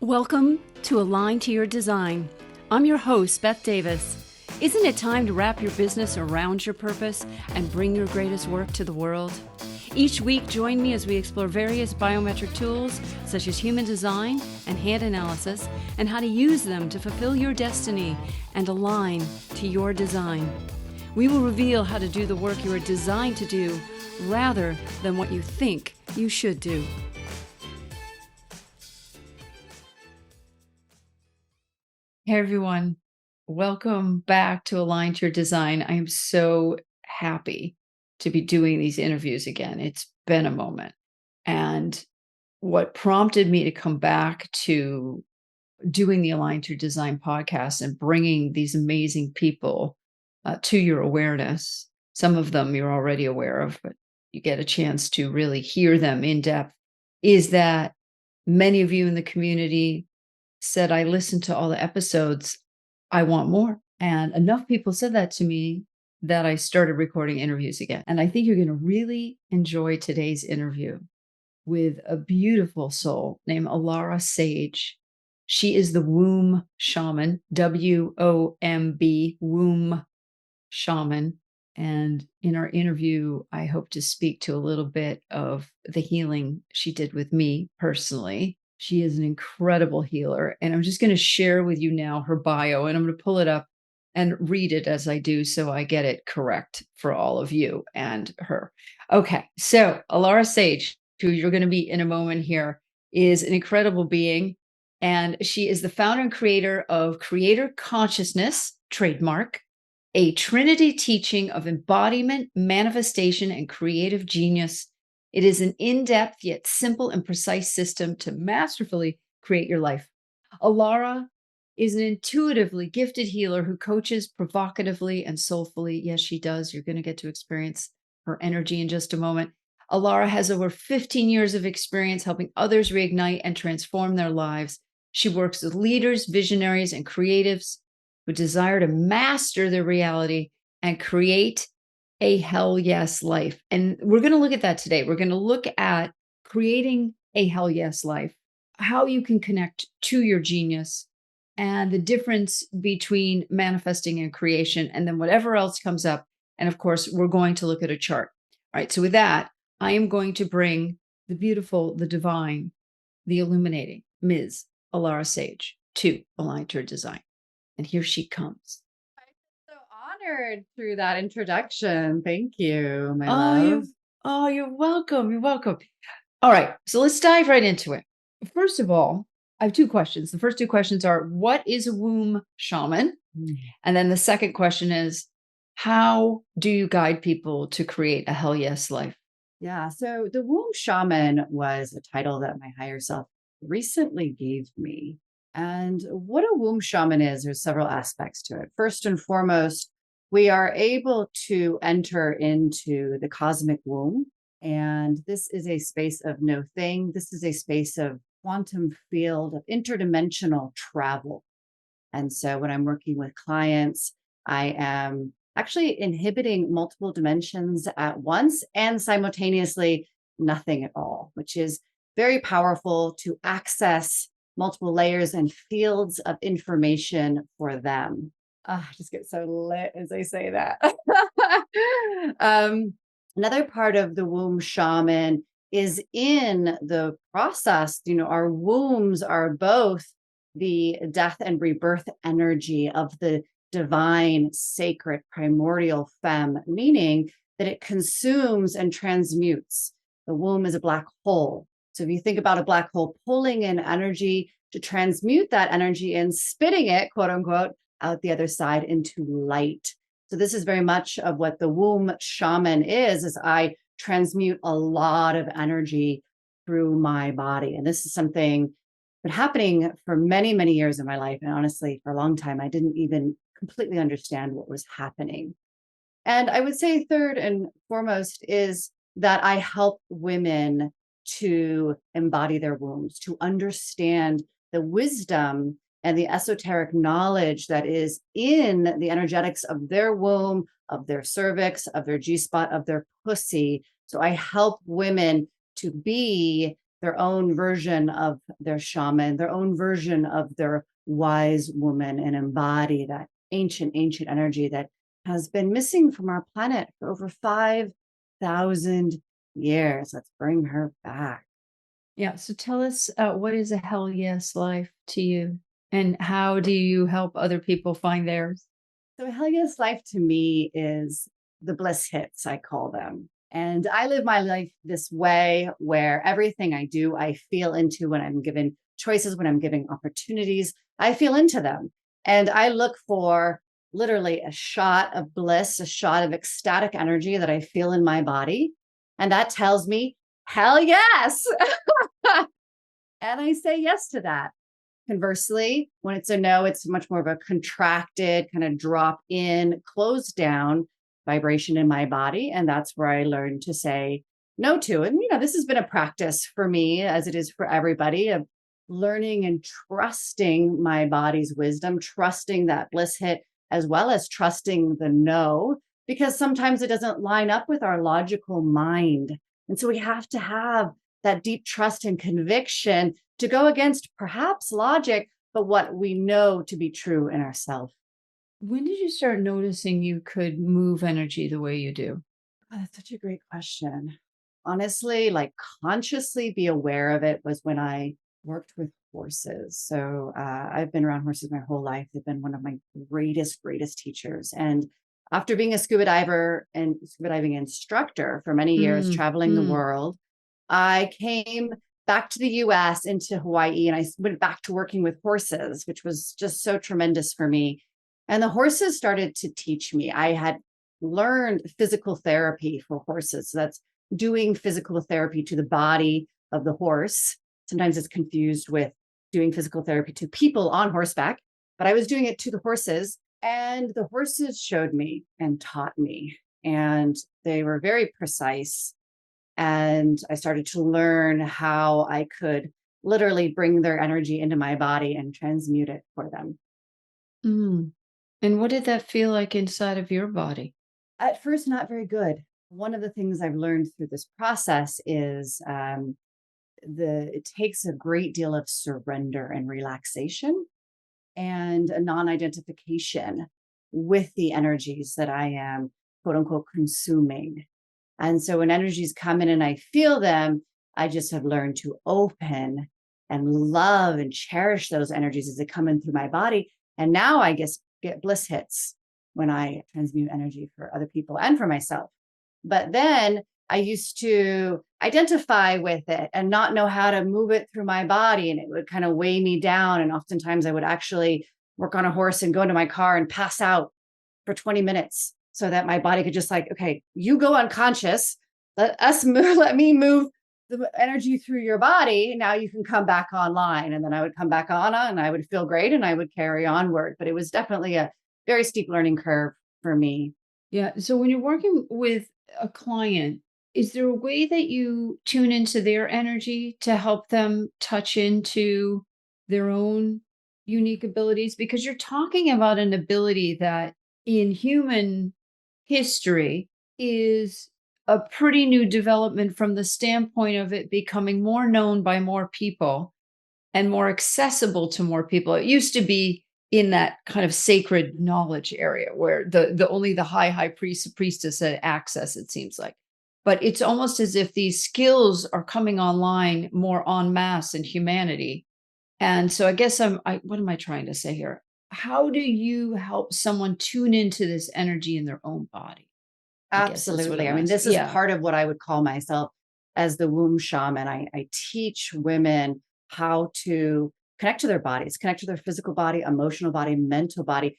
Welcome to Align to Your Design. I'm your host, Beth Davis. Isn't it time to wrap your business around your purpose and bring your greatest work to the world? Each week, join me as we explore various biometric tools such as human design and hand analysis and how to use them to fulfill your destiny and align to your design. We will reveal how to do the work you are designed to do rather than what you think you should do. Hey everyone, welcome back to Align to Your Design. I am so happy to be doing these interviews again. It's been a moment. And what prompted me to come back to doing the Align to Your Design podcast and bringing these amazing people to your awareness, some of them you're already aware of, but you get a chance to really hear them in depth, is that many of you in the community said, I listened to all the episodes, I want more. And enough people said that to me that I started recording interviews again. And I think you're going to really enjoy today's interview with a beautiful soul named Alara Sage. She is the womb shaman, WOMB, womb shaman. And in our interview, I hope to speak to a little bit of the healing she did with me personally. She is an incredible healer. And I'm just going to share with you now her bio, and I'm going to pull it up and read it as I do so I get it correct for all of you and her. Okay, so Alara Sage, who you're going to meet in a moment here, is an incredible being. And she is the founder and creator of Creator Consciousness, trademark, a Trinity teaching of embodiment, manifestation, and creative genius. It is an in-depth yet simple and precise system to masterfully create your life. Alara is an intuitively gifted healer who coaches provocatively and soulfully. Yes, she does. You're going to get to experience her energy in just a moment. Alara has over 15 years of experience helping others reignite and transform their lives. She works with leaders, visionaries, and creatives who desire to master their reality and create a hell yes life. And we're going to look at that today. We're going to look at creating a hell yes life, how you can connect to your genius, and the difference between manifesting and creation, and then whatever else comes up. And of course, we're going to look at a chart. All right. So with that, I am going to bring the beautiful, the divine, the illuminating Ms. Alara Sage to Align to Your Design. And here she comes. Honored through that introduction. Thank you, my love. You're welcome. You're welcome. All right. So let's dive right into it. First of all, I have two questions. The first two questions are, what is a womb shaman? And then the second question is, how do you guide people to create a hell yes life? Yeah. So the womb shaman was a title that my higher self recently gave me. And what a womb shaman is, there's several aspects to it. First and foremost, we are able to enter into the cosmic womb. And this is a space of no thing. This is a space of quantum field, of interdimensional travel. And so when I'm working with clients, I am actually inhibiting multiple dimensions at once and simultaneously nothing at all, which is very powerful to access multiple layers and fields of information for them. I just get so lit as I say that. Another part of the womb shaman is in the process. Our wombs are both the death and rebirth energy of the divine, sacred, primordial femme, meaning that it consumes and transmutes. The womb is a black hole. So if you think about a black hole pulling in energy to transmute that energy and spitting it, quote unquote, out the other side into light. So this is very much of what the womb shaman is I transmute a lot of energy through my body. And this is something been happening for many, many years in my life. And honestly, for a long time, I didn't even completely understand what was happening. And I would say third and foremost is that I help women to embody their wombs, to understand the wisdom and the esoteric knowledge that is in the energetics of their womb, of their cervix, of their G-spot, of their pussy. So I help women to be their own version of their shaman, their own version of their wise woman, and embody that ancient energy that has been missing from our planet for over 5,000 years. Let's bring her back. Yeah. So tell us, what is a hell yes life to you? And how do you help other people find theirs? So, hell yes life to me is the bliss hits, I call them. And I live my life this way where everything I do, I feel into when I'm given choices, when I'm giving opportunities, I feel into them. And I look for literally a shot of bliss, a shot of ecstatic energy that I feel in my body. And that tells me, hell yes. And I say yes to that. Conversely, when it's a no, it's much more of a contracted, kind of drop in, closed down vibration in my body. And that's where I learned to say no to. And, this has been a practice for me, as it is for everybody, of learning and trusting my body's wisdom, trusting that bliss hit, as well as trusting the no, because sometimes it doesn't line up with our logical mind. And so we have to have that deep trust and conviction to go against perhaps logic, but what we know to be true in ourselves. When did you start noticing you could move energy the way you do? Oh, that's such a great question. Honestly, like consciously be aware of it was when I worked with horses. So I've been around horses my whole life. They've been one of my greatest teachers. And after being a scuba diver and scuba diving instructor for many years, Mm, traveling the mm. world, I came back to the US into Hawaii and I went back to working with horses, which was just so tremendous for me. And the horses started to teach me. I had learned physical therapy for horses. So that's doing physical therapy to the body of the horse. Sometimes it's confused with doing physical therapy to people on horseback, but I was doing it to the horses. And the horses showed me and taught me. And they were very precise. And I started to learn how I could literally bring their energy into my body and transmute it for them. Mm. And what did that feel like inside of your body? At first, not very good. One of the things I've learned through this process is it takes a great deal of surrender and relaxation and a non-identification with the energies that I am quote unquote consuming. And so when energies come in and I feel them, I just have learned to open and love and cherish those energies as they come in through my body. And now I guess get bliss hits when I transmute energy for other people and for myself. But then I used to identify with it and not know how to move it through my body. And it would kind of weigh me down. And oftentimes I would actually work on a horse and go into my car and pass out for 20 minutes so that my body could just like, okay, you go unconscious. Let us move, let me move the energy through your body. Now you can come back online. And then I would come back on and I would feel great and I would carry onward. But it was definitely a very steep learning curve for me. Yeah. So when you're working with a client, is there a way that you tune into their energy to help them touch into their own unique abilities? Because you're talking about an ability that in human history is a pretty new development from the standpoint of it becoming more known by more people and more accessible to more people. It used to be in that kind of sacred knowledge area where the only the high priest priestess had access, it seems like. But it's almost as if these skills are coming online more en masse in humanity. And so I guess what am I trying to say here? How do you help someone tune into this energy in their own body? I guess is what Absolutely. I'm I mean, asking. this is Yeah. part of what I would call myself as the womb shaman. I teach women how to connect to their bodies, connect to their physical body, emotional body, mental body,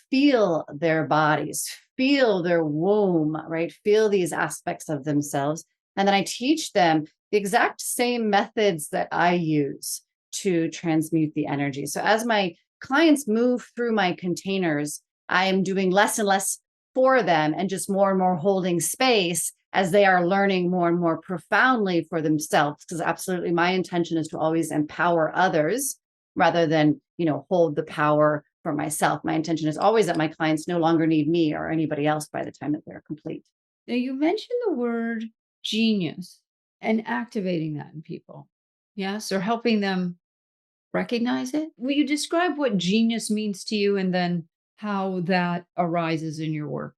feel their bodies, feel their womb, right? Feel these aspects of themselves. And then I teach them the exact same methods that I use to transmute the energy. So as my clients move through my containers, I am doing less and less for them and just more and more holding space as they are learning more and more profoundly for themselves. Because absolutely my intention is to always empower others rather than, hold the power for myself. My intention is always that my clients no longer need me or anybody else by the time that they're complete. Now you mentioned the word genius and activating that in people. Yes, or helping them recognize it? Will you describe what genius means to you and then how that arises in your work?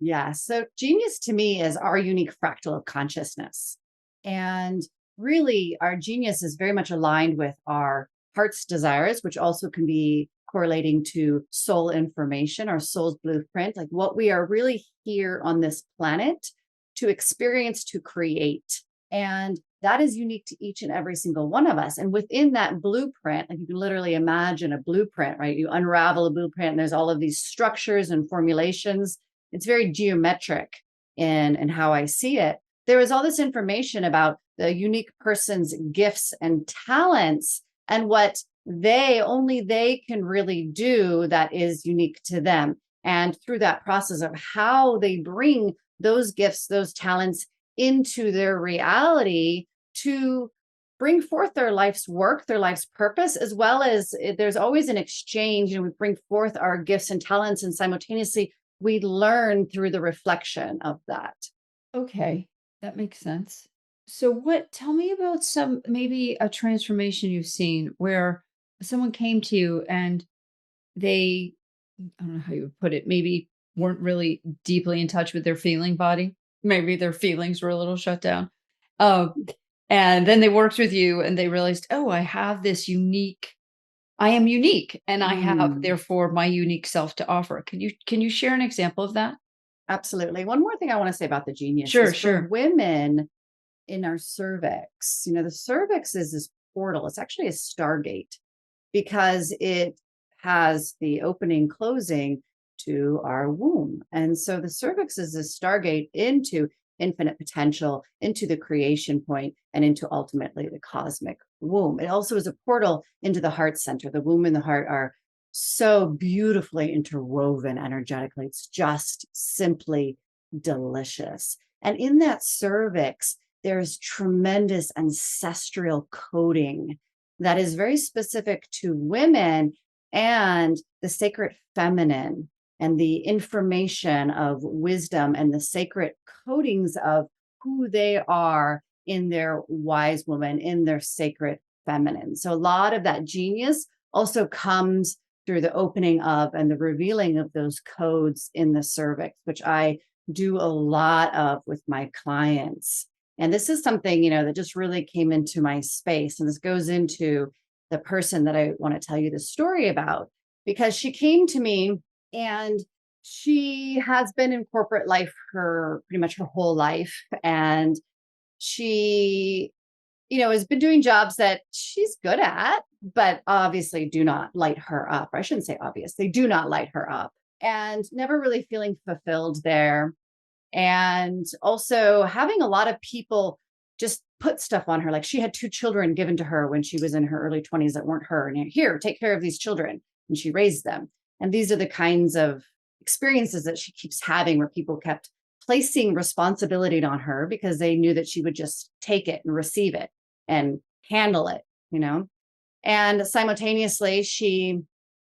Yeah. So genius to me is our unique fractal of consciousness. And really, our genius is very much aligned with our heart's desires, which also can be correlating to soul information, our soul's blueprint, like what we are really here on this planet to experience, to create. And that is unique to each and every single one of us. And within that blueprint, like you can literally imagine a blueprint, right? You unravel a blueprint and there's all of these structures and formulations. It's very geometric in how I see it. There is all this information about the unique person's gifts and talents and what they can really do that is unique to them. And through that process of how they bring those gifts, those talents into their reality to bring forth their life's work, their life's purpose, as well as there's always an exchange. We bring forth our gifts and talents, and simultaneously we learn through the reflection of that. Okay, that makes sense. So tell me about some maybe a transformation you've seen where someone came to you and they, I don't know how you would put it, maybe weren't really deeply in touch with their feeling body. Maybe their feelings were a little shut down. Um, and then they worked with you and they realized, oh, I am unique and I have Mm, therefore my unique self to offer. Can you share an example of that? absolutely. One more thing I want to say about the genius Sure, is for sure. women in our cervix, the cervix is this portal. It's actually a stargate because it has the opening closing to our womb. And so the cervix is a stargate into infinite potential, into the creation point, and into ultimately the cosmic womb. It also is a portal into the heart center. The womb and the heart are so beautifully interwoven energetically. It's just simply delicious. And in that cervix, there's tremendous ancestral coding that is very specific to women and the sacred feminine and the information of wisdom and the sacred codings of who they are in their wise woman, in their sacred feminine. So a lot of that genius also comes through the opening of and the revealing of those codes in the cervix, which I do a lot of with my clients. And this is something, that just really came into my space. And this goes into the person that I want to tell you the story about, because she came to me and she has been in corporate life her pretty much her whole life. And she, has been doing jobs that she's good at, but obviously do not light her up. I shouldn't say obvious, they do not light her up, and never really feeling fulfilled there. And also having a lot of people just put stuff on her. Like she had two children given to her when she was in her early 20s that weren't her. And here, take care of these children. And she raised them. And these are the kinds of experiences that she keeps having where people kept placing responsibility on her because they knew that she would just take it and receive it and handle it. And simultaneously, she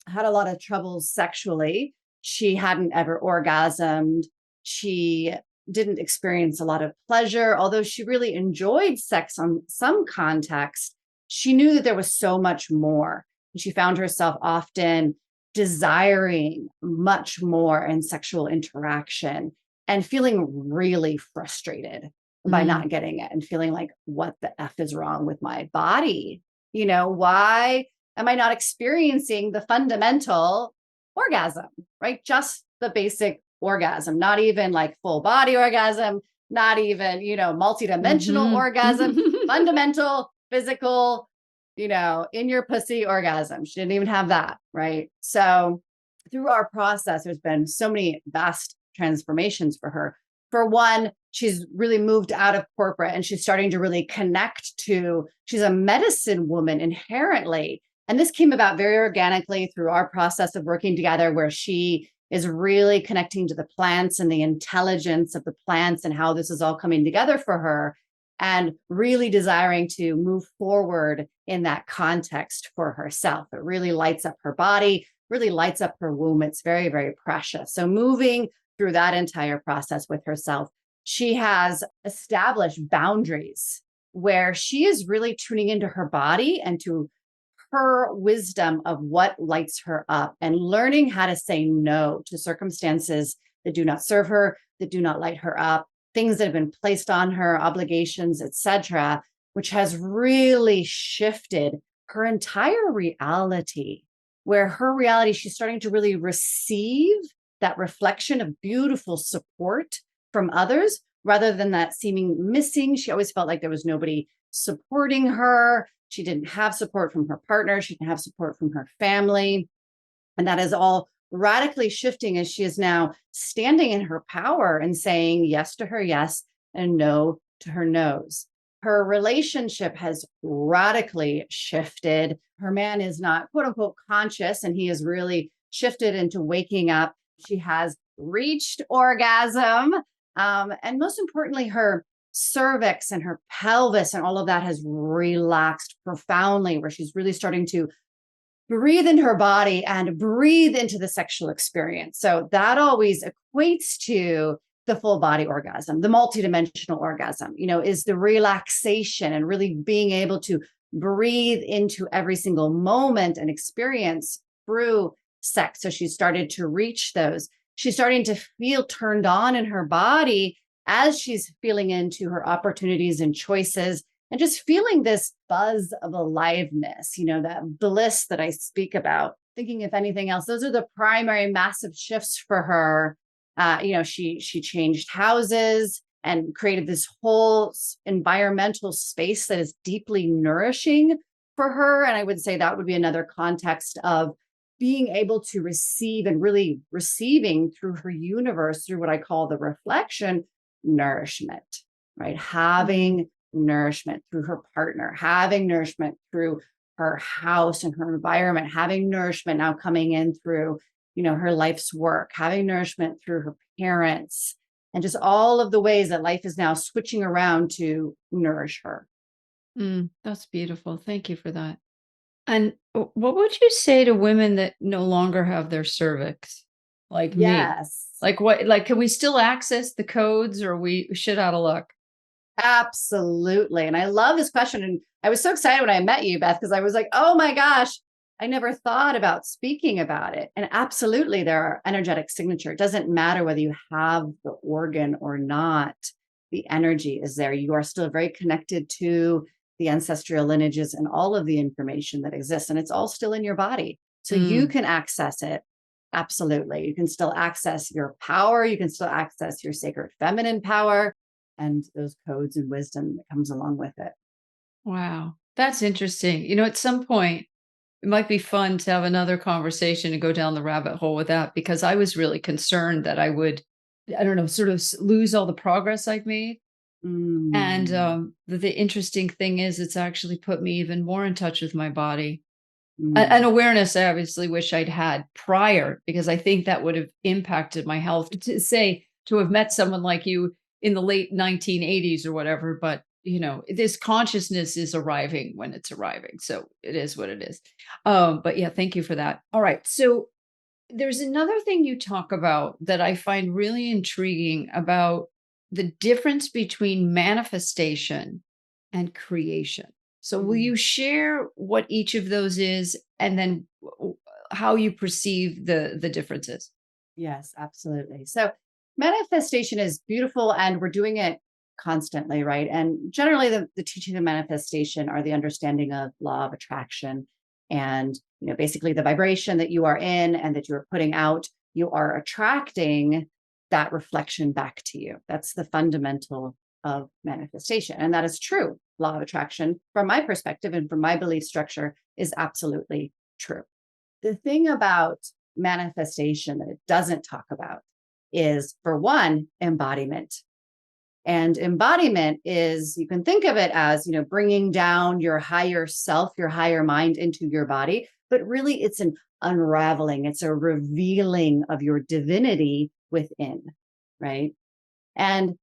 had a lot of trouble sexually. She hadn't ever orgasmed. She didn't experience a lot of pleasure, although she really enjoyed sex on some context. She knew that there was so much more. And she found herself often desiring much more in sexual interaction and feeling really frustrated by Mm, not getting it and feeling like, what the F is wrong with my body? Why am I not experiencing the fundamental orgasm, right? Just the basic orgasm, not even like full body orgasm, not even, multidimensional mhm. orgasm, fundamental, physical, in your pussy orgasm. She didn't even have that, right? So through our process, there's been so many vast transformations for her. For one, she's really moved out of corporate and she's starting to really connect to, she's a medicine woman inherently. And this came about very organically through our process of working together, where she is really connecting to the plants and the intelligence of the plants and how this is all coming together for her, and really desiring to move forward in that context for herself. It really lights up her body, really lights up her womb. It's very, very precious. So moving through that entire process with herself, she has established boundaries where she is really tuning into her body and to her wisdom of what lights her up and learning how to say no to circumstances that do not serve her, that do not light her up, things that have been placed on her, obligations, etc., which has really shifted her entire reality. Where her reality, she's starting to really receive that reflection of beautiful support from others rather than that seeming missing. She always felt like there was nobody supporting her. She didn't have support from her partner. She didn't have support from her family. And that is all radically shifting as she is now standing in her power and saying yes to her yes and no to her no's. Her relationship has radically shifted. Her man is not quote unquote conscious, and he has really shifted into waking up. She has reached orgasm. And most importantly, her cervix and her pelvis and all of that has relaxed profoundly, where she's really starting to breathe into her body and breathe into the sexual experience. So that always equates to the full body orgasm, the multidimensional orgasm, is the relaxation and really being able to breathe into every single moment and experience through sex. So she started to reach those. She's starting to feel turned on in her body as she's feeling into her opportunities and choices and just feeling this buzz of aliveness, that bliss that I speak about. Thinking, if anything else, those are the primary massive shifts for her. She changed houses and created this whole environmental space that is deeply nourishing for her. And I would say that would be another context of being able to receive and really receiving through her universe, through what I call the reflection, nourishment, right? Having nourishment through her partner, having nourishment through her house and her environment, having nourishment now coming in through, her life's work, having nourishment through her parents, and just all of the ways that life is now switching around to nourish her. That's beautiful. Thank you for that. And what would you say to women that no longer have their cervix, like me? Yes. Like what? Like, can we still access the codes, or are we shit out of luck? Absolutely. And I love this question. And I was so excited when I met you, Beth, because I was like, oh my gosh, I never thought about speaking about it. And absolutely, there are energetic signature. It doesn't matter whether you have the organ or not, the energy is there. You are still very connected to the ancestral lineages and all of the information that exists. And it's all still in your body. So you Mm, can access it. Absolutely. You can still access your power. You can still access your sacred feminine power and those codes and wisdom that comes along with it. wow, that's interesting. At some point, it might be fun to have another conversation and go down the rabbit hole with that because I was really concerned that I would, I don't know, sort of lose all the progress I've made. And Mm, the interesting thing is, it's actually put me even more in touch with my body. An mm. awareness I obviously wish I'd had prior, because I think that would have impacted my health. To say, to have met someone like you in the late 1980s or whatever, but this consciousness is arriving when it's arriving. So it is what it is. But yeah, thank you for that. All right. So there's another thing you talk about that I find really intriguing about the difference between manifestation and creation. So, will Mm. you share what each of those is, and then how you perceive the differences? Yes, absolutely. So manifestation is beautiful and we're doing it constantly, right? And generally the teaching of manifestation are the understanding of law of attraction and basically the vibration that you are in and that you're putting out, you are attracting that reflection back to you. That's the fundamental of manifestation. And that is true. Law of attraction, from my perspective and from my belief structure, is absolutely true. The thing about manifestation that it doesn't talk about is, for one, embodiment. And embodiment is, you can think of it as, bringing down your higher self, your higher mind into your body, but really it's an unraveling, it's a revealing of your divinity within, right? And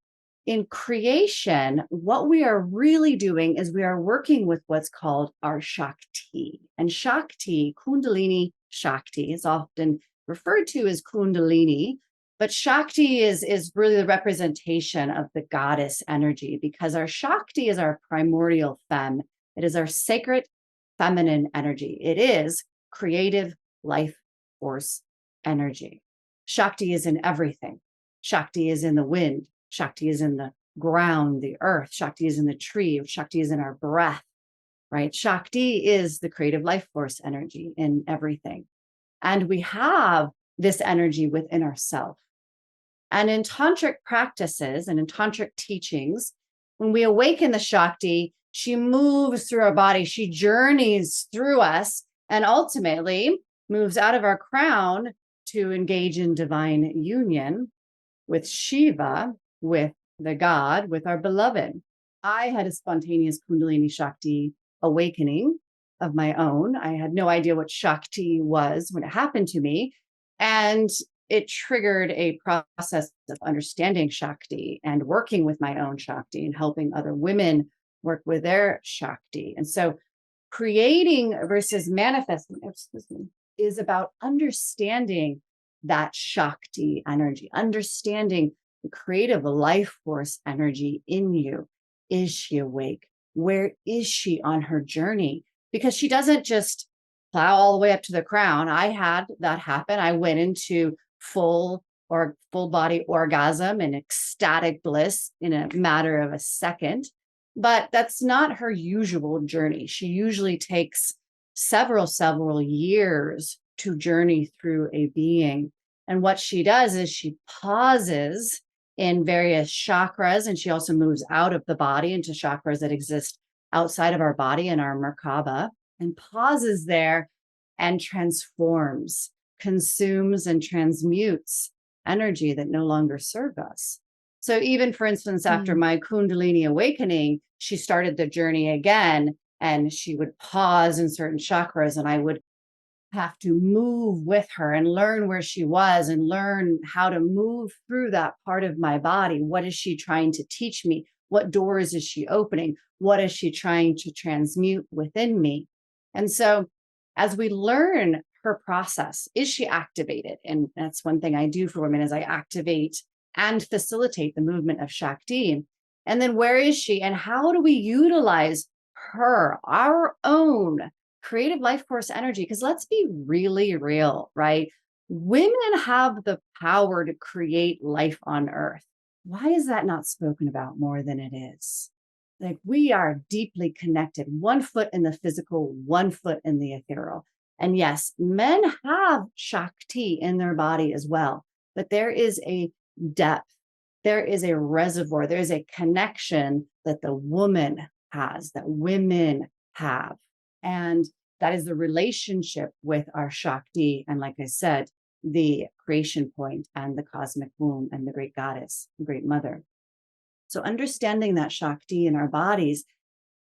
in creation, what we are really doing is we are working with what's called our Shakti. And Shakti, Kundalini Shakti, is often referred to as Kundalini, But Shakti is really the representation of the goddess energy, because our Shakti is our primordial femme. It is our sacred feminine energy. It is creative life force energy. Shakti is in everything. Shakti is in the wind. Shakti is in the ground, the earth. Shakti is in the tree. Shakti is in our breath, right? Shakti is the creative life force energy in everything. And we have this energy within ourselves. And in tantric practices and in tantric teachings, when we awaken the Shakti, she moves through our body, she journeys through us, and ultimately moves out of our crown to engage in divine union with Shiva, with the God, with our beloved. I had a spontaneous Kundalini Shakti awakening of my own. I had no idea what Shakti was when it happened to me. And it triggered a process of understanding Shakti and working with my own Shakti and helping other women work with their Shakti. And so creating versus manifesting, is about understanding that Shakti energy, understanding the creative life force energy in you. Is she awake? Where is she on her journey? Because she doesn't just plow all the way up to the crown. I had that happen. I went into full body orgasm and ecstatic bliss in a matter of a second. But that's not her usual journey. She usually takes several years to journey through a being. And what she does is she pauses in various chakras, and she also moves out of the body into chakras that exist outside of our body in our Merkaba, and pauses there and transforms, consumes, and transmutes energy that no longer served us. So even, for instance, after my Kundalini awakening, she started the journey again, and she would pause in certain chakras, and I would have to move with her and learn where she was and learn how to move through that part of my body. What is she trying to teach me? What doors is she opening? What is she trying to transmute within me? And so as we learn her process, is she activated? And that's one thing I do for women, is I activate and facilitate the movement of Shakti. And then where is she? And how do we utilize her, our own creative life force energy? Because let's be really real, right? Women have the power to create life on earth. Why is that not spoken about more than it is? Like, we are deeply connected, 1 foot in the physical, 1 foot in the ethereal. And yes, men have Shakti in their body as well, but there is a depth, there is a reservoir, there is a connection that the woman has, that women have. And that is the relationship with our Shakti. And like I said, the creation point and the cosmic womb and the great goddess, the great mother. So understanding that Shakti in our bodies,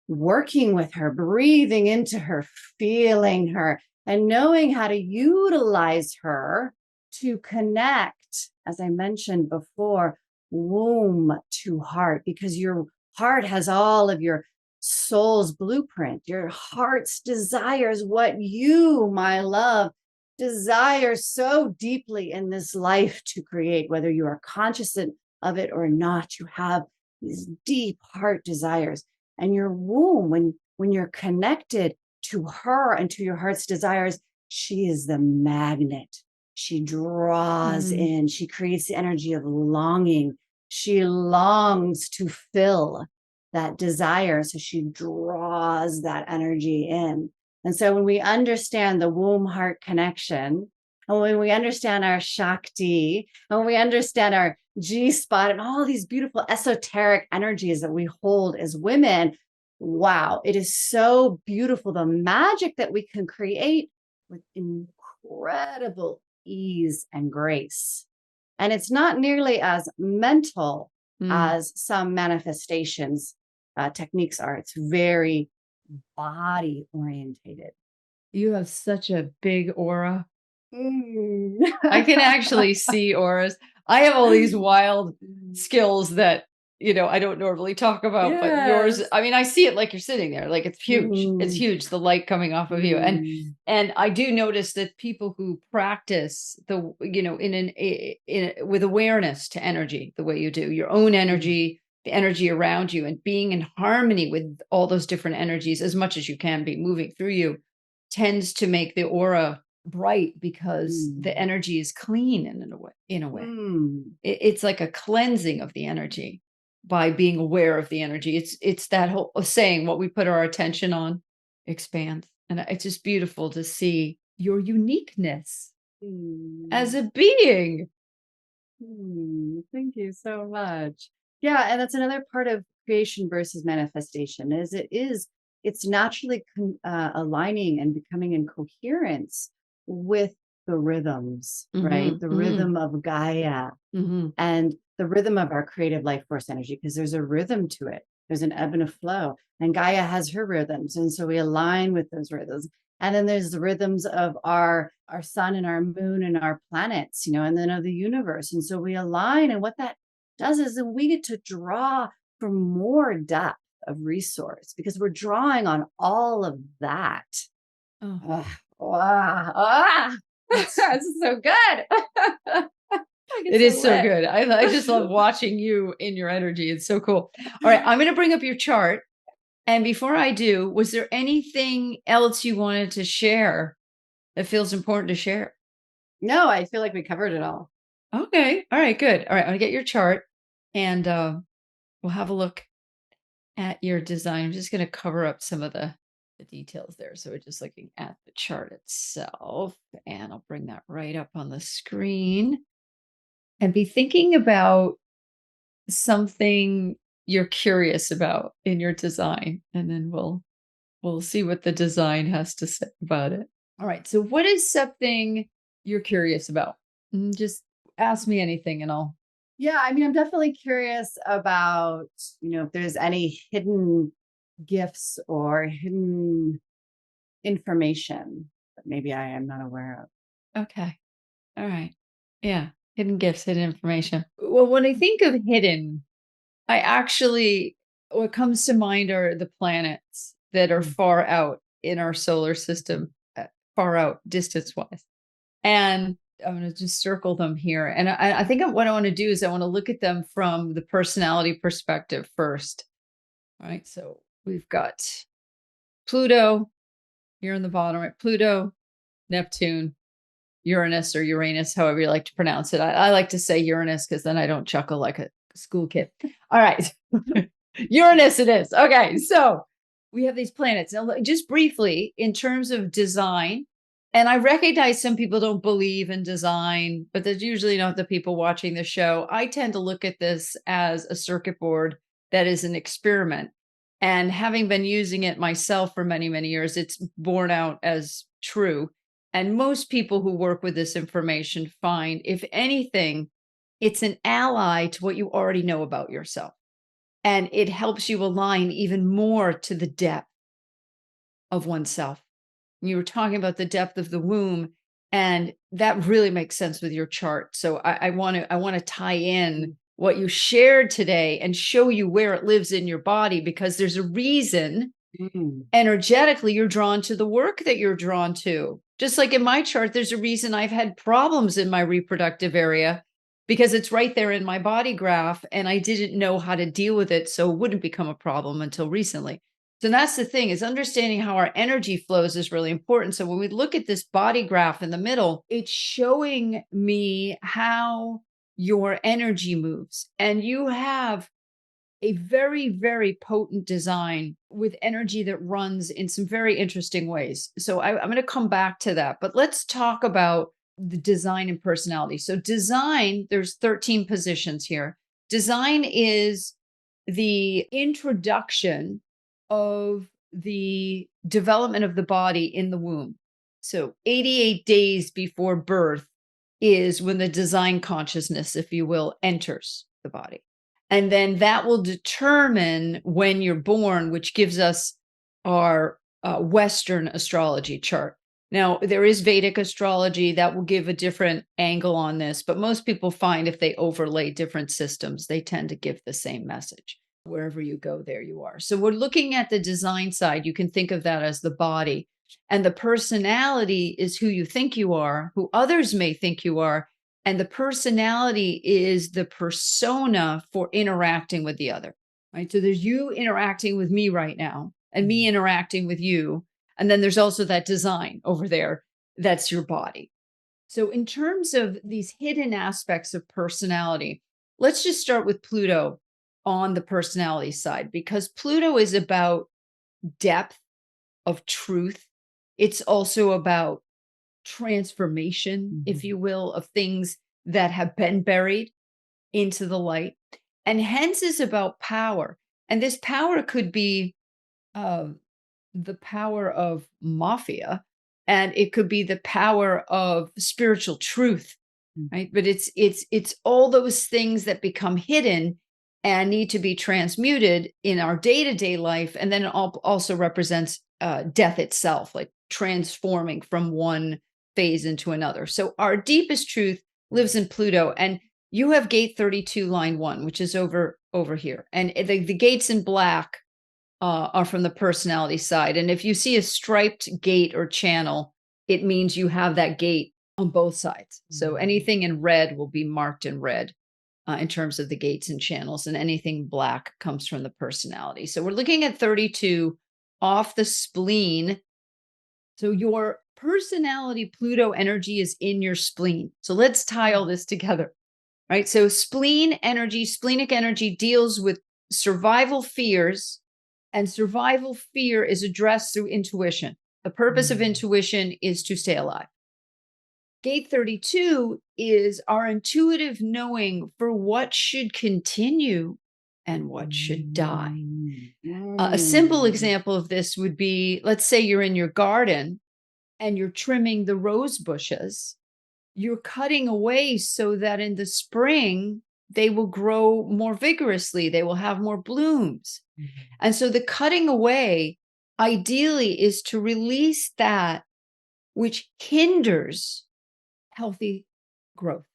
working with her, breathing into her, feeling her, and knowing how to utilize her to connect, as I mentioned before, womb to heart, because your heart has all of your soul's blueprint. Your heart's desires, what you, my love, desire so deeply in this life to create, whether you are conscious of it or not. You have these deep heart desires. And your womb, when you're connected to her and to your heart's desires, she is the magnet. She draws in, she creates the energy of longing. She longs to fill that desire. So she draws that energy in. And so when we understand the womb heart connection, and when we understand our Shakti, and when we understand our G spot and all these beautiful esoteric energies that we hold as women, wow, it is so beautiful. The magic that we can create with incredible ease and grace. And it's not nearly as mental as some manifestations techniques are. It's very body orientated. You have such a big aura. Mm. I can actually see auras. I have all these wild skills that, I don't normally talk about, but yours, Yes. I mean, I see it like you're sitting there, like it's huge. It's Mhm. huge, the light coming off of you. And Mm. and I do notice that people who practice with awareness to energy, the way you do, your own Mm. energy, the energy around you, and being in harmony with all those different energies as much as you can be moving through you, tends to make the aura bright because the Mm. energy is clean in a way. Mm. It's like a cleansing of the energy by being aware of the energy. It's that whole saying, what we put our attention on expands. And it's just beautiful to see your uniqueness as Mm. a being. Thank you so much. Yeah, and that's another part of creation versus manifestation it's naturally aligning and becoming in coherence with the rhythms, right? Mhm, The mhm, rhythm of Gaia mhm. and the rhythm of our creative life force energy, because there's a rhythm to it. There's an ebb and a flow, and Gaia has her rhythms, and so we align with those rhythms. And then there's the rhythms of our sun and our moon and our planets, and then of the universe. And so we align, and what that does is that we get to draw from more depth of resource because we're drawing on all of that. Oh, Ah, this it's is so good. I get it so is so lit. good. I just love watching you in your energy. It's so cool. All right, I'm gonna bring up your chart. And before I do, was there anything else you wanted to share that feels important to share? No, I feel like we covered it all. Okay. All right, good. All right, I'm gonna get your chart and we'll have a look at your design. I'm just gonna cover up some of the details there. So we're just looking at the chart itself, and I'll bring that right up on the screen and be thinking about something you're curious about in your design, and then we'll see what the design has to say about it. All right. So what is something you're curious about? Just ask me anything and I'll Yeah, I mean, I'm definitely curious about, if there's any hidden gifts or hidden information that maybe I am not aware of. Okay. All right. Yeah. Hidden gifts, hidden information. Well, when I think of hidden, I actually, what comes to mind are the planets that are Mm. far out in our solar system, far out distance wise. And I'm going to just circle them here. And I think what I want to do is I want to look at them from the personality perspective first. All right. So we've got Pluto here on the bottom, right? Pluto, Neptune, Uranus or Uranus, however you like to pronounce it. I like to say Uranus because then I don't chuckle like a school kid. All right. Uranus it is. Okay. So we have these planets. Now, just briefly, in terms of design, and I recognize some people don't believe in design, but that's usually not the people watching the show. I tend to look at this as a circuit board that is an experiment. And having been using it myself for many, many years, it's borne out as true. And most people who work with this information find, if anything, it's an ally to what you already know about yourself. And it helps you align even more to the depth of oneself. You were talking about the depth of the womb, and that really makes sense with your chart. So I want to tie in what you shared today and show you where it lives in your body, because there's a reason Mm. energetically you're drawn to the work that you're drawn to. Just like in my chart, there's a reason I've had problems in my reproductive area, because it's right there in my body graph and I didn't know how to deal with it. So it wouldn't become a problem until recently. So that's the thing, is understanding how our energy flows is really important. So when we look at this body graph in the middle, it's showing me how your energy moves. And you have a very, very potent design with energy that runs in some very interesting ways. So I'm going to come back to that, but let's talk about the design and personality. So design, there's 13 positions here. Design is the introduction of the development of the body in the womb. So 88 days before birth is when the design consciousness, if you will, enters the body. And then that will determine when you're born, which gives us our Western astrology chart. Now, there is Vedic astrology that will give a different angle on this, but most people find if they overlay different systems, they tend to give the same message. Wherever you go, there you are. So we're looking at the design side. You can think of that as the body. And the personality is who you think you are, who others may think you are. And the personality is the persona for interacting with the other, right? So there's you interacting with me right now, and me interacting with you. And then there's also that design over there. That's your body. So, in terms of these hidden aspects of personality, let's just start with Pluto on the personality side, because Pluto is about depth of truth. It's also about transformation, if Mhm. you will, of things that have been buried into the light. And hence is about power. And this power could be uh, the power of mafia, and it could be the power of spiritual truth, Mm. right? But it's all those things that become hidden and need to be transmuted in our day-to-day life. And then it also represents death itself, like transforming from one phase into another. So our deepest truth lives in Pluto. And you have gate 32 line 1, which is over here, and the gates in black are from the personality side. And if you see a striped gate or channel, it means you have that gate on both sides. So Mhm. anything in red will be marked in red in terms of the gates and channels, and anything black comes from the personality. So we're looking at 32 off the spleen. So your personality Pluto energy is in your spleen. So let's tie all this together, right? So spleen energy, splenic energy deals with survival fears, and survival fear is addressed through intuition. The purpose of Mm. intuition is to stay alive. Gate 32 is our intuitive knowing for what should continue and what should die. Mm. A simple Mm. example of this would be, let's say you're in your garden and you're trimming the rose bushes. You're cutting away so that in the spring they will grow more vigorously, they will have more blooms. Mhm. And so the cutting away ideally is to release that which hinders healthy growth.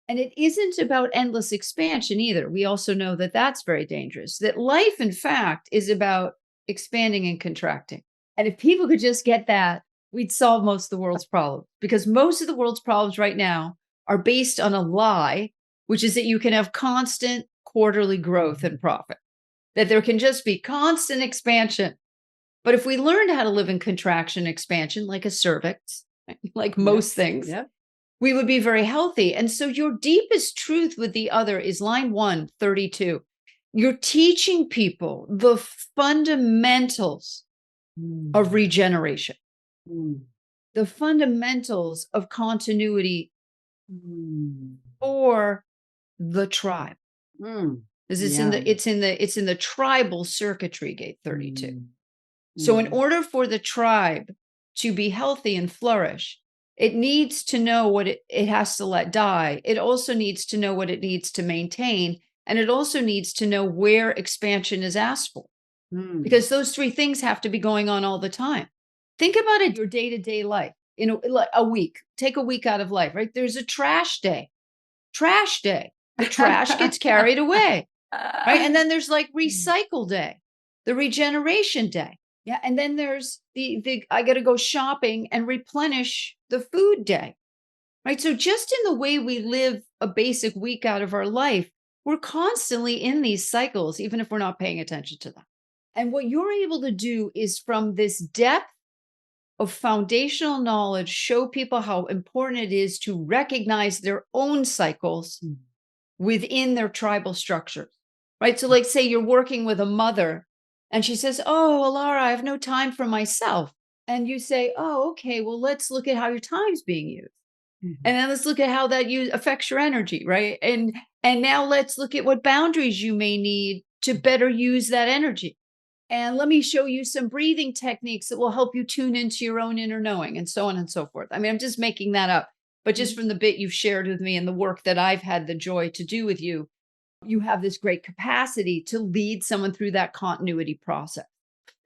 And it isn't about endless expansion either. We also know that that's very dangerous. That life, in fact, is about expanding and contracting. And if people could just get that, we'd solve most of the world's problems, because most of the world's problems right now are based on a lie, which is that you can have constant quarterly growth and profit, that there can just be constant expansion. But if we learned how to live in contraction expansion, like a cervix, like Yep. most things, Yep. we would be very healthy. And so your deepest truth with the other is line 132. You're teaching people the fundamentals of Mm. regeneration, Mm. the fundamentals of continuity Mm. for the tribe. Mm. Because Yeah. it's in the tribal circuitry, gate 32. Mm. So in Mm. order for the tribe to be healthy and flourish, it needs to know what it has to let die. It also needs to know what it needs to maintain. And it also needs to know where expansion is asked for, Mm. because those three things have to be going on all the time. Think about it, your day to day life, like a week, take a week out of life, right? There's a trash day. The trash gets carried away. Right, and then there's, like, Mm. recycle day, the regeneration day. Yeah, and then there's the I gotta go shopping and replenish the food day, right? So just in the way we live a basic week out of our life, we're constantly in these cycles, even if we're not paying attention to them. And what you're able to do is, from this depth of foundational knowledge, show people how important it is to recognize their own cycles Mm. within their tribal structures, right? So, like, say you're working with a mother and she says, "Oh, Alara, I have no time for myself." And you say, "Oh, okay, well, let's look at how your time's being used. Mhm. And then let's look at how that affects your energy, right? And now let's look at what boundaries you may need to better use that energy. And let me show you some breathing techniques that will help you tune into your own inner knowing," and so on and so forth. I mean, I'm just making that up, but just Mhm. from the bit you've shared with me and the work that I've had the joy to do with you, you have this great capacity to lead someone through that continuity process.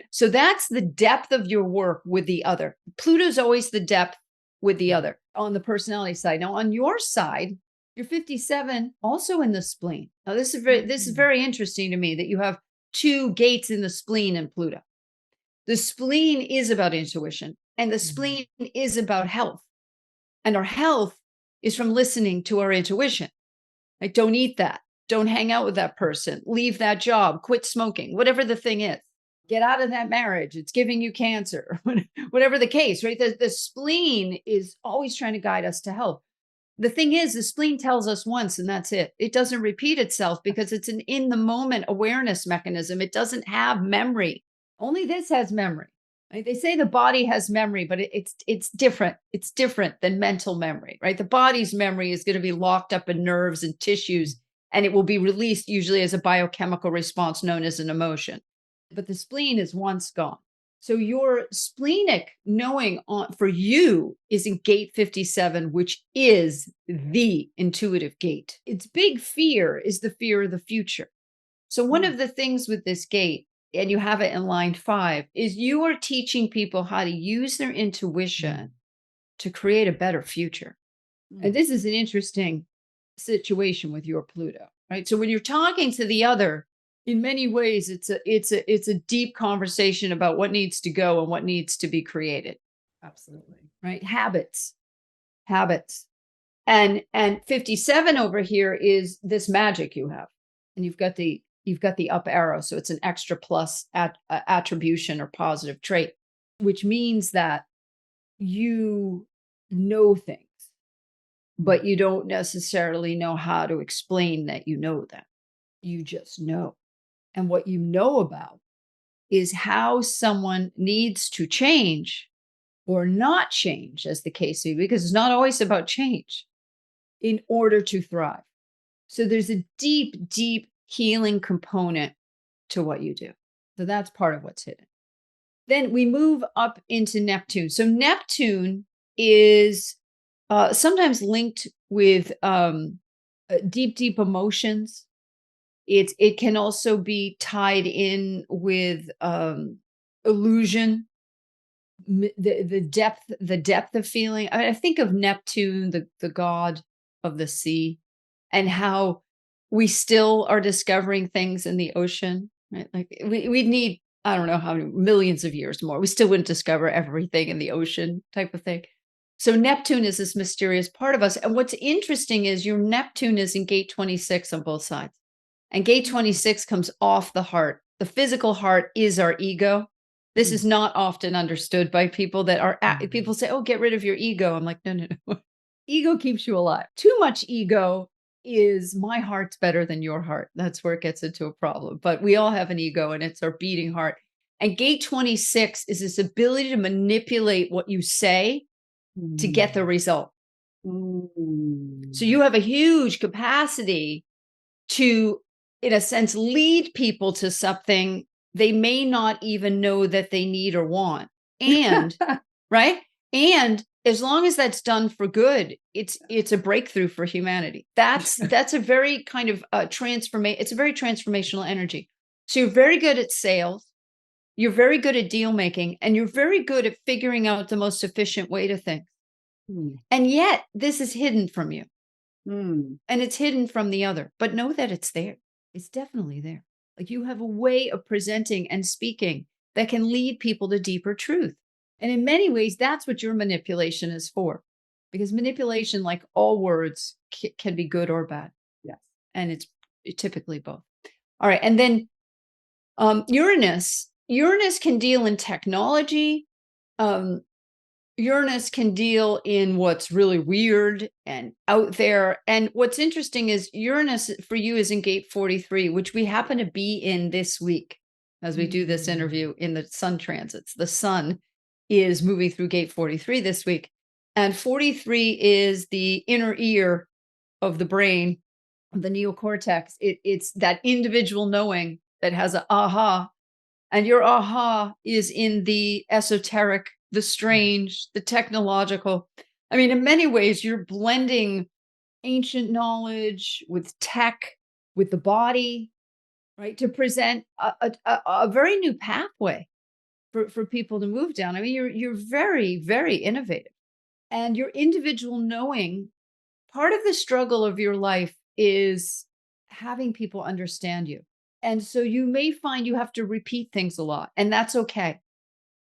So that's the depth of your work with the other. Pluto's always the depth with the other on the personality side. Now, on your side, you're 57, also in the spleen. Now, this is very interesting to me that you have two gates in the spleen and Pluto. The spleen is about intuition, and the spleen is about health. And our health is from listening to our intuition. Like, don't eat that. Don't hang out with that person. Leave that job. Quit smoking. Whatever the thing is. Get out of that marriage. It's giving you cancer. Whatever the case, right? The spleen is always trying to guide us to health. The thing is, the spleen tells us once and that's it. It doesn't repeat itself because it's an in the moment awareness mechanism. It doesn't have memory. Only this has memory. Right? They say the body has memory, but it's different. It's different than mental memory, right? The body's memory is going to be locked up in nerves and tissues, and it will be released usually as a biochemical response known as an emotion. But the spleen is once gone. So your splenic knowing for you is in gate 57, which is the intuitive gate. Its big fear is the fear of the future. So one of the things with this gate, and you have it in line 5, is you are teaching people how to use their intuition to create a better future. And this is an interesting situation with your Pluto, right? So when you're talking to the other, in many ways, it's a deep conversation about what needs to go and what needs to be created. Absolutely. Right? Habits. And 57 over here is this magic you have. And you've got the up arrow, so it's an extra plus attribution or positive trait, which means that you know things, but you don't necessarily know how to explain that you know them. You just know. And what you know about is how someone needs to change or not change, as the case may be, because it's not always about change, in order to thrive. So there's a deep, deep healing component to what you do. So that's part of what's hidden. Then we move up into Neptune. So Neptune is sometimes linked with deep, deep emotions. It can also be tied in with illusion, the depth of feeling. I mean, I think of Neptune, the god of the sea, and how we still are discovering things in the ocean. Right? Like we need, I don't know how many millions of years more. We still wouldn't discover everything in the ocean, type of thing. So Neptune is this mysterious part of us. And what's interesting is your Neptune is in gate 26 on both sides. And gate 26 comes off the heart. The physical heart is our ego. This is not often understood by people that are, people say, oh, get rid of your ego. I'm like, no, no, no. Ego keeps you alive. Too much ego is my heart's better than your heart. That's where it gets into a problem. But we all have an ego and it's our beating heart. And gate 26 is this ability to manipulate what you say to get the result. So you have a huge capacity to, in a sense, lead people to something they may not even know that they need or want. And right? And as long as that's done for good, it's a breakthrough for humanity. That's a very kind of it's a very transformational energy. So you're very good at sales, you're very good at deal making, and you're very good at figuring out the most efficient way to think. And yet this is hidden from you. And it's hidden from the other, but know that it's there. It's definitely there. Like you have a way of presenting and speaking that can lead people to deeper truth. And in many ways, that's what your manipulation is for. Because manipulation, like all words, can be good or bad. Yes. And it's typically both. All right. And then Uranus can deal in technology. Uranus can deal in what's really weird and out there. And what's interesting is Uranus for you is in gate 43, which we happen to be in this week as we do this interview in the sun transits. The sun is moving through gate 43 this week. And 43 is the inner ear of the brain, of the neocortex. It's that individual knowing that has an aha. And your aha is in the esoteric, the strange, the technological. I mean, in many ways, you're blending ancient knowledge with tech, with the body, right? To present a very new pathway. for people to move down. I mean, you're very, very innovative. And your individual knowing, part of the struggle of your life is having people understand you. And so you may find you have to repeat things a lot, and that's okay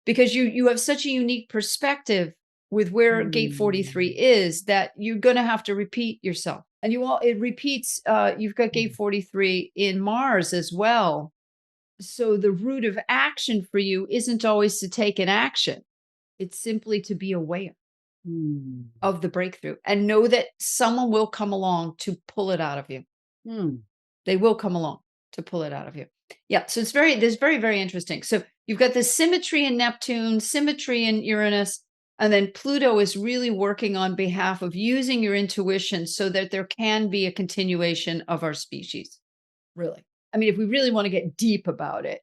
because you have such a unique perspective with where gate 43 Mm. is that you're going to have to repeat yourself. And it repeats, you've got gate 43 in Mars as well. So the root of action for you isn't always to take an action. It's simply to be aware Mm. of the breakthrough and know that someone will come along to pull it out of you. Mm. They will come along to pull it out of you. Yeah. So this very, very interesting. So you've got this symmetry in Neptune, symmetry in Uranus, and then Pluto is really working on behalf of using your intuition so that there can be a continuation of our species. Really. I mean, if we really want to get deep about it,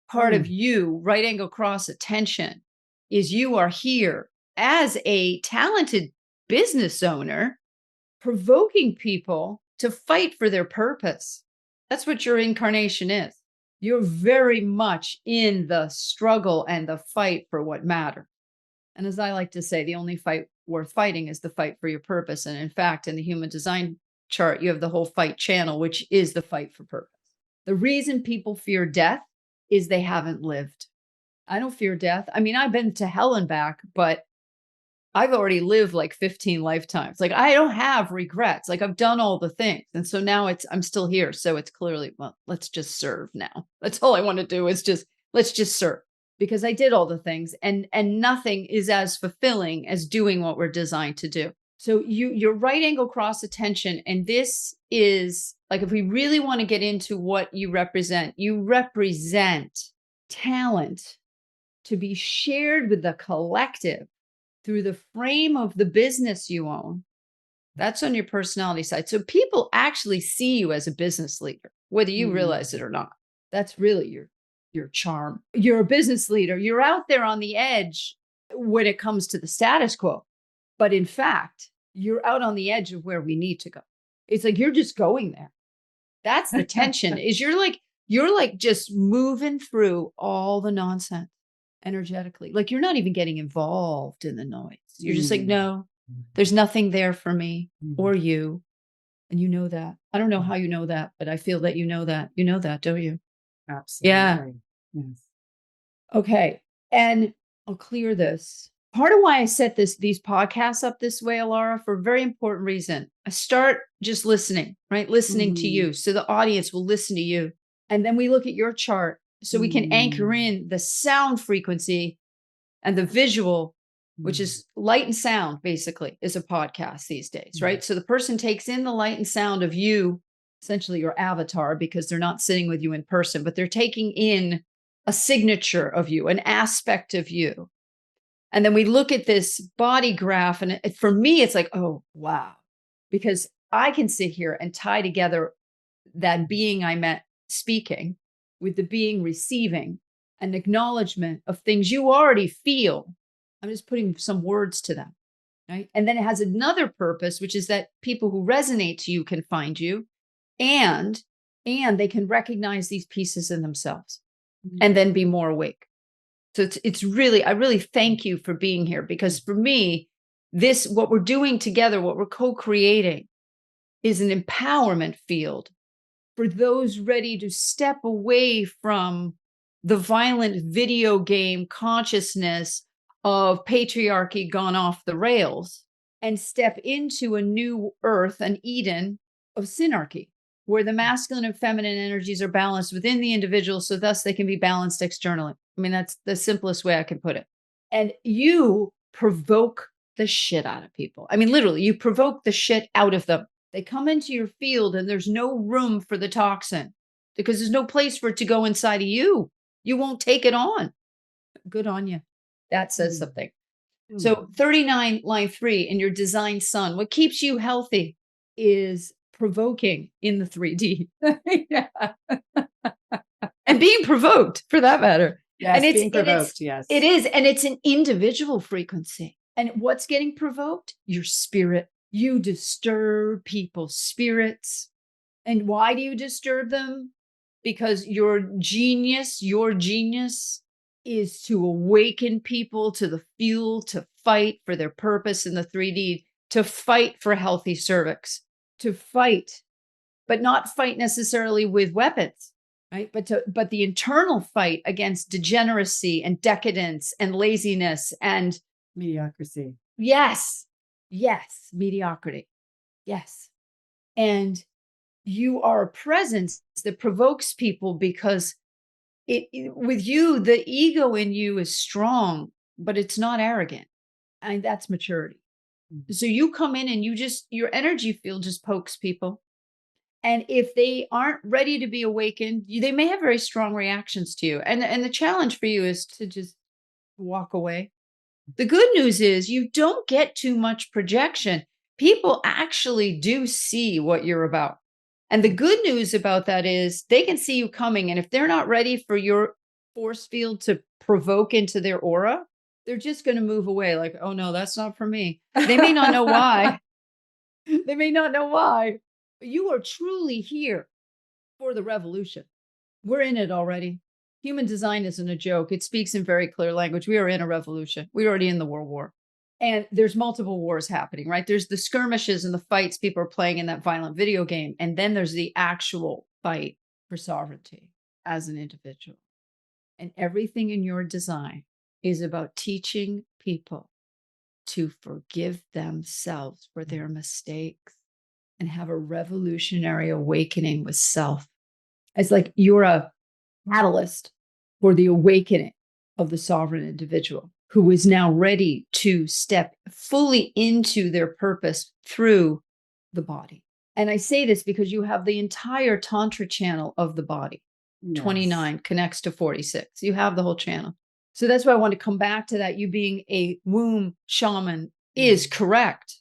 part of Mm. you, right angle cross attention, is you are here as a talented business owner, provoking people to fight for their purpose. That's what your incarnation is. You're very much in the struggle and the fight for what matters. And as I like to say, the only fight worth fighting is the fight for your purpose. And in fact, in the human design chart, you have the whole fight channel, which is the fight for purpose. The reason people fear death is they haven't lived. I don't fear death. I mean, I've been to hell and back, but I've already lived like 15 lifetimes. Like I don't have regrets. Like I've done all the things. And so now I'm still here. So it's clearly, well, let's just serve now. That's all I want to do is let's just serve because I did all the things and nothing is as fulfilling as doing what we're designed to do. So your right angle cross attention. And this is like, if we really want to get into what you represent talent to be shared with the collective through the frame of the business you own. That's on your personality side. So people actually see you as a business leader, whether you realize it Mm. or not. That's really your charm. You're a business leader. You're out there on the edge when it comes to the status quo. But in fact, you're out on the edge of where we need to go. It's like you're just going there. That's the tension. Is you're like just moving through all the nonsense energetically. Like you're not even getting involved in the noise. You're just like, Mm. no, there's nothing there for me Mhm. or you. And you know that. I don't know how you know that, but I feel that you know that. You know that, don't you? Yeah. Absolutely. Yes. Okay. And I'll clear this. Part of why I set these podcasts up this way, Alara, for a very important reason. I start just listening, right? Listening to Mhm. you. So the audience will listen to you. And then we look at your chart so we can anchor Mm. in the sound frequency and the visual, which Mm. is light and sound, basically, is a podcast these days, Mm. right? So the person takes in the light and sound of you, essentially your avatar, because they're not sitting with you in person, but they're taking in a signature of you, an aspect of you. And then we look at this body graph, and for me, it's like, oh, wow. Because I can sit here and tie together that being I met speaking with the being receiving an acknowledgement of things you already feel. I'm just putting some words to them. Right. And then it has another purpose, which is that people who resonate to you can find you and and they can recognize these pieces in themselves and then be more awake. So it's really, I really thank you for being here because for me, this, what we're doing together, what we're co-creating is an empowerment field for those ready to step away from the violent video game consciousness of patriarchy gone off the rails and step into a new earth, an Eden of synarchy, where the masculine and feminine energies are balanced within the individual, so thus they can be balanced externally. I mean, that's the simplest way I can put it. And you provoke the shit out of people. I mean, literally, you provoke the shit out of them. They come into your field and there's no room for the toxin because there's no place for it to go inside of you. You won't take it on. Good on you. That says Mm. something. Mm. So 39 line 3 in your design sun, what keeps you healthy is provoking in the 3D. Yeah. And being provoked for that matter. And Yes, being provoked, it yes. is and it's an individual frequency. And what's getting provoked? Your spirit. You disturb people's spirits. And why do you disturb them? Because your genius is to awaken people to the fuel to fight for their purpose in the 3D, to fight for healthy cervix, to fight, but not fight necessarily with weapons, right? But the internal fight against degeneracy and decadence and laziness and Mediocrity. yes, yes, mediocrity. Yes. And you are a presence that provokes people because with you, the ego in you is strong, but it's not arrogant. And that's maturity. Mhm. So you come in and your energy field just pokes people. And if they aren't ready to be awakened, they may have very strong reactions to you. And the challenge for you is to just walk away. The good news is you don't get too much projection. People actually do see what you're about. And the good news about that is they can see you coming. And if they're not ready for your force field to provoke into their aura, they're just going to move away like, oh no, that's not for me. They may not know why. They may not know why. But you are truly here for the revolution. We're in it already. Human design isn't a joke. It speaks in very clear language. We are in a revolution. We're already in the World War. And there's multiple wars happening, right? There's the skirmishes and the fights people are playing in that violent video game. And then there's the actual fight for sovereignty as an individual. And everything in your design is about teaching people to forgive themselves for their mistakes and have a revolutionary awakening with self. It's like you're a catalyst for the awakening of the sovereign individual who is now ready to step fully into their purpose through the body. And I say this because you have the entire Tantra channel of the body. Yes. 29 connects to 46. You have the whole channel. So that's why I want to come back to that. You being a womb shaman is correct.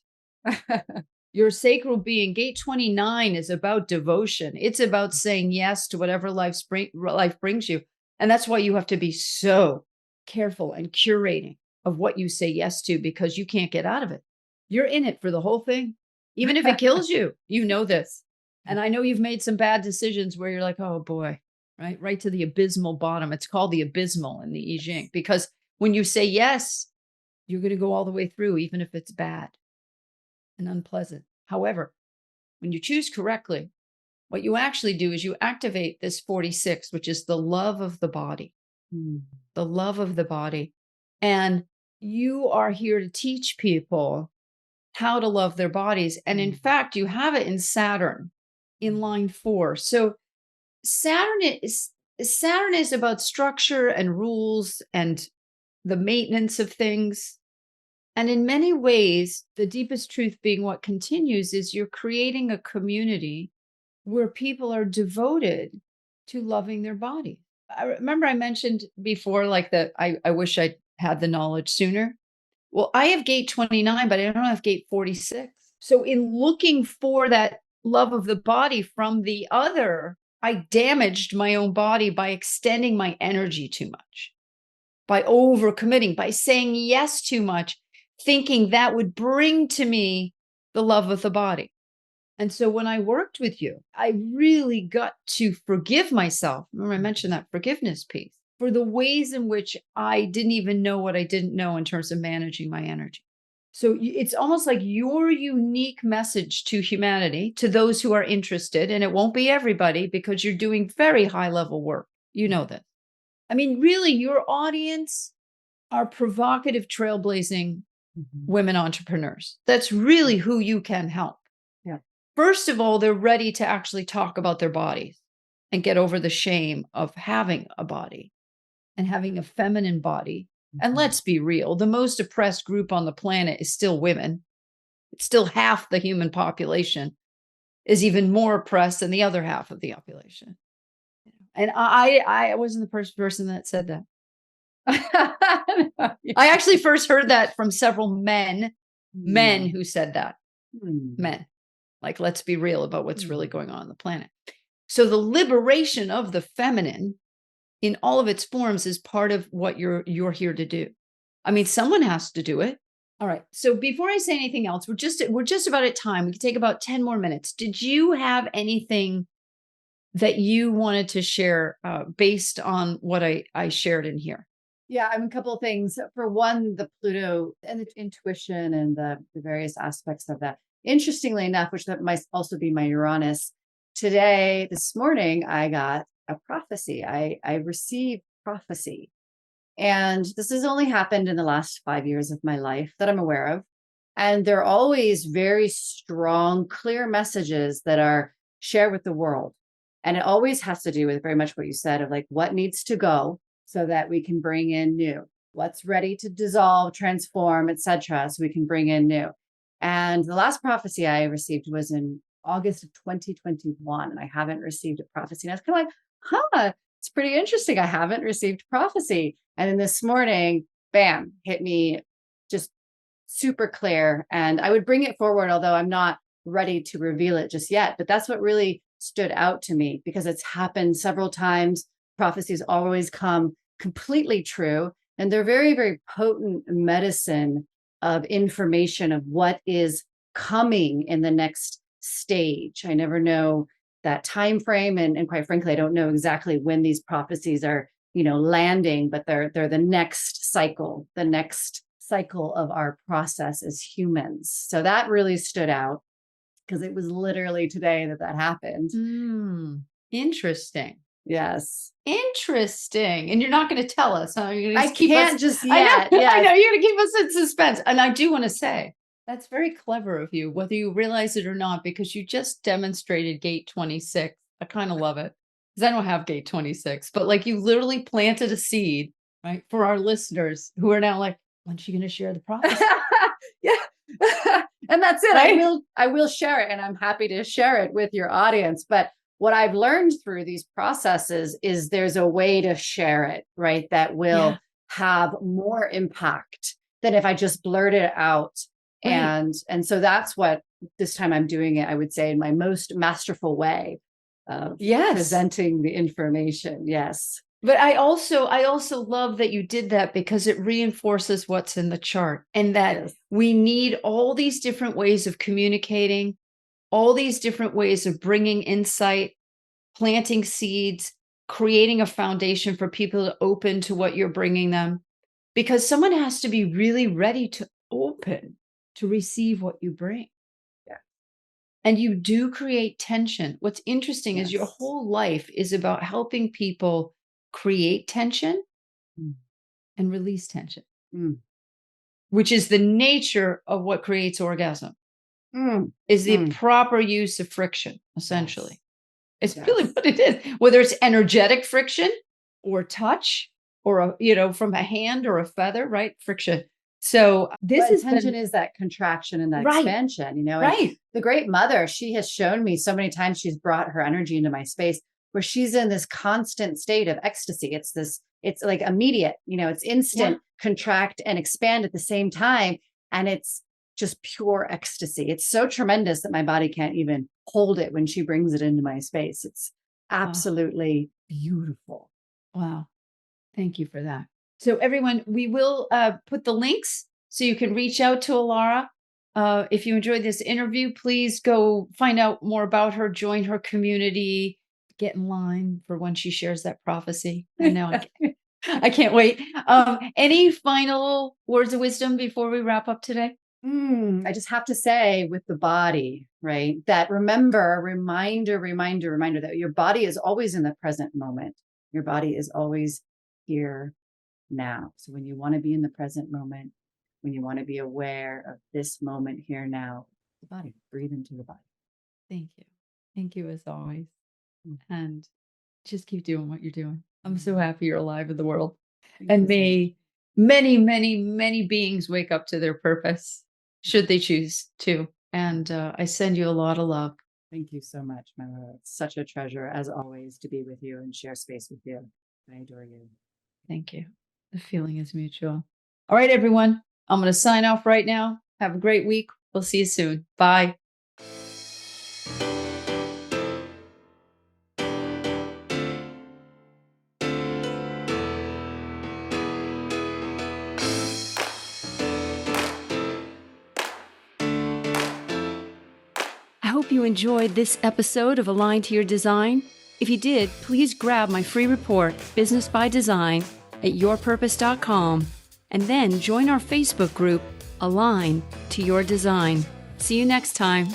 Your sacral being, gate 29 is about devotion. It's about saying yes to whatever life brings you. And that's why you have to be so careful and curating of what you say yes to because you can't get out of it. You're in it for the whole thing. Even if it kills you, you know this. And I know you've made some bad decisions where you're like, oh boy, right? Right to the abysmal bottom. It's called the abysmal in the I Ching because when you say yes, you're going to go all the way through, even if it's bad and unpleasant. However, when you choose correctly, what you actually do is you activate this 46, which is the love of the body, the love of the body. And you are here to teach people how to love their bodies. And in fact, you have it in Saturn in line 4. So Saturn is about structure and rules and the maintenance of things. And in many ways, the deepest truth being what continues is you're creating a community where people are devoted to loving their body. I remember I mentioned before, like that I wish I had the knowledge sooner. Well, I have gate 29, but I don't have gate 46. So in looking for that love of the body from the other, I damaged my own body by extending my energy too much, by overcommitting, by saying yes too much, thinking that would bring to me the love of the body. And so when I worked with you, I really got to forgive myself. Remember, I mentioned that forgiveness piece for the ways in which I didn't even know what I didn't know in terms of managing my energy. So it's almost like your unique message to humanity, to those who are interested, and it won't be everybody because you're doing very high level work. You know this. I mean, really, your audience are provocative, trailblazing women entrepreneurs. That's really who you can help. Yeah. First of all, they're ready to actually talk about their bodies and get over the shame of having a body and having a feminine body. And let's be real, the most oppressed group on the planet is still women. It's still half the human population is even more oppressed than the other half of the population. And I wasn't the first person that said that. I actually first heard that from several men who said that. Men. Like, let's be real about what's really going on the planet. So the liberation of the feminine in all of its forms is part of what you're here to do. I mean, someone has to do it. All right. So before I say anything else, we're just about at time. We can take about 10 more minutes. Did you have anything that you wanted to share based on what I shared in here? Yeah, I mean, a couple of things. For one, the Pluto and the intuition and the various aspects of that. Interestingly enough, which that might also be my Uranus, today, this morning, I got a prophecy. I received prophecy. And this has only happened in the last 5 years of my life that I'm aware of. And they're always very strong, clear messages that are shared with the world. And it always has to do with very much what you said of like what needs to go so that we can bring in new, what's ready to dissolve, transform, etc., so we can bring in new. And the last prophecy I received was in August of 2021, and I haven't received a prophecy. And I was kind of like, huh, it's pretty interesting. I haven't received prophecy. And then this morning, bam, hit me just super clear. And I would bring it forward, although I'm not ready to reveal it just yet. But that's what really stood out to me because it's happened several times. Prophecies always come completely true. And they're very, very potent medicine of information of what is coming in the next stage. I never know that time frame. And quite frankly, I don't know exactly when these prophecies are, landing, but they're the next cycle, of our process as humans. So that really stood out because it was literally today that happened. Interesting. Yes. Interesting. And you're not going to tell us, huh? You're going I to keep can't us just I yet. know, I Yes. know you're going to keep us in suspense. And I do want to say that's very clever of you, whether you realize it or not, because you just demonstrated gate 26. I kind of love it because I don't have gate 26, but like you literally planted a seed, right? For our listeners who are now like, when's she going to share the prophecy? Yeah. And that's it. Right? I will share it and I'm happy to share it with your audience. But what I've learned through these processes is there's a way to share it, right? That will have more impact than if I just blurt it out. Right. And so that's what this time I'm doing it, I would say, in my most masterful way of Yes. presenting the information. Yes. But I also love that you did that because it reinforces what's in the chart and that Yes. we need all these different ways of communicating, all these different ways of bringing insight, planting seeds, creating a foundation for people to open to what you're bringing them. Because someone has to be really ready to open to receive what you bring. Yeah. And you do create tension. What's interesting is your Yes. whole life is about helping people create tension Mm. and release tension, Mm. which is the nature of what creates orgasm, Mm. is the Mm. proper use of friction, essentially. Yes. It's really what it is, whether it's energetic friction or touch or, from a hand or a feather, right? Friction. So this But has tension been is that contraction and that right, expansion, and right. the great mother, she has shown me so many times she's brought her energy into my space where she's in this constant state of ecstasy. It's like immediate, it's instant contract and expand at the same time. And it's just pure ecstasy. It's so tremendous that my body can't even hold it when she brings it into my space. It's absolutely beautiful. Wow. Thank you for that. So everyone, we will put the links so you can reach out to Alara. If you enjoyed this interview, please go find out more about her, join her community, get in line for when she shares that prophecy. I know. I can't wait. Any final words of wisdom before we wrap up today? I just have to say with the body, right? That reminder that your body is always in the present moment. Your body is always here now. So when you want to be in the present moment, when you want to be aware of this moment here now, the body, breathe into the body. Thank you. Thank you as always. Mm. And just keep doing what you're doing. I'm so happy you're alive in the world. Thank And you so much. may many, many, many beings wake up to their purpose, should they choose to. And I send you a lot of love. Thank you so much, my love. It's such a treasure, as always, to be with you and share space with you. I adore you. Thank you. The feeling is mutual. All right, everyone. I'm going to sign off right now. Have a great week. We'll see you soon. Bye. I hope you enjoyed this episode of Aligned to Your Design. If you did, please grab my free report, Business by Design, at yourpurpose.com, and then join our Facebook group, Align to Your Design. See you next time.